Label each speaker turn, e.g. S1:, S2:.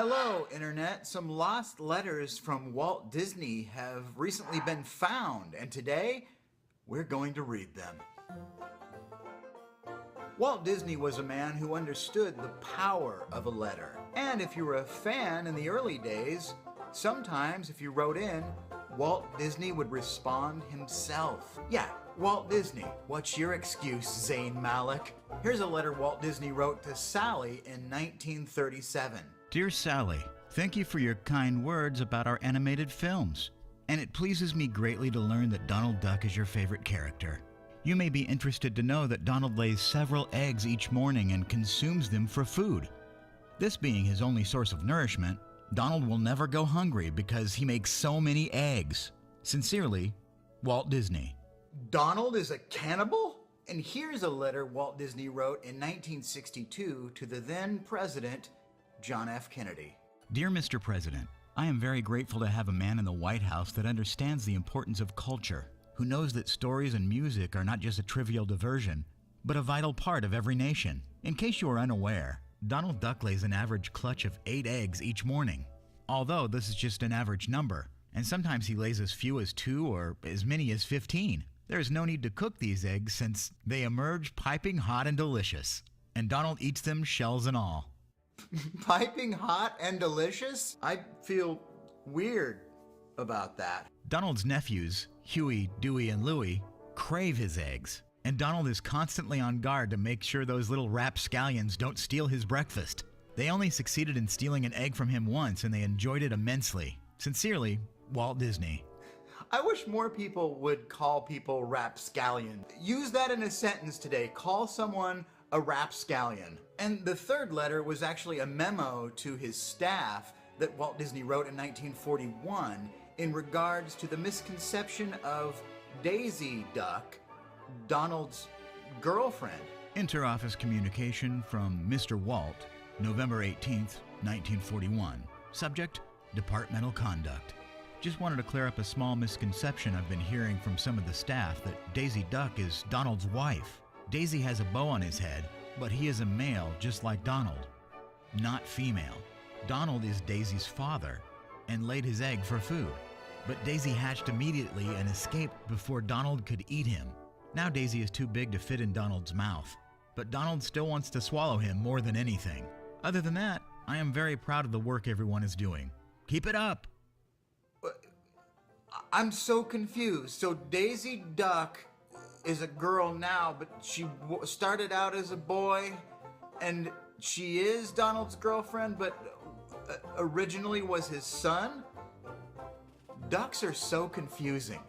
S1: Hello, Internet. Some lost letters from Walt Disney have recently been found, and today we're going to read them. Walt Disney was a man who understood the power of a letter. And if you were a fan in the early days, sometimes if you wrote in, Walt Disney would respond himself. Yeah, Walt Disney. What's your excuse, Zayn Malik? Here's a letter Walt Disney wrote to Sally in 1937.
S2: Dear Sally, thank you for your kind words about our animated films. And it pleases me greatly to learn that Donald Duck is your favorite character. You may be interested to know that Donald lays several eggs each morning and consumes them for food. This being his only source of nourishment, Donald will never go hungry because he makes so many eggs. Sincerely, Walt Disney.
S1: Donald is a cannibal? And here's a letter Walt Disney wrote in 1962 to the then president, John F. Kennedy.
S2: Dear Mr. President, I am very grateful to have a man in the White House that understands the importance of culture, who knows that stories and music are not just a trivial diversion, but a vital part of every nation. In case you are unaware, Donald Duck lays an average clutch of 8 eggs each morning. Although this is just an average number, and sometimes he lays as few as 2 or as many as 15. There is no need to cook these eggs since they emerge piping hot and delicious, and Donald eats them shells and all.
S1: Piping hot and delicious? I feel weird about that.
S2: Donald's nephews, Huey, Dewey, and Louie, crave his eggs, and Donald is constantly on guard to make sure those little Rapscallions don't steal his breakfast. They only succeeded in stealing an egg from him once, and they enjoyed it immensely. Sincerely, Walt Disney.
S1: I wish more people would call people Rapscallion. Use that in a sentence today. Call someone a Rapscallion. And the third letter was actually a memo to his staff that Walt Disney wrote in 1941 in regards to the misconception of Daisy Duck, Donald's girlfriend.
S2: Interoffice communication from Mr. Walt, November 18th, 1941. Subject, Departmental Conduct. Just wanted to clear up a small misconception I've been hearing from some of the staff that Daisy Duck is Donald's wife. Daisy has a bow on his head, but he is a male just like Donald, not female. Donald is Daisy's father and laid his egg for food, but Daisy hatched immediately and escaped before Donald could eat him. Now Daisy is too big to fit in Donald's mouth, but Donald still wants to swallow him more than anything. Other than that, I am very proud of the work everyone is doing. Keep it up!
S1: I'm so confused. So Daisy Duck is a girl now, but she started out as a boy, and she is Donald's girlfriend, but originally was his son? Ducks are so confusing.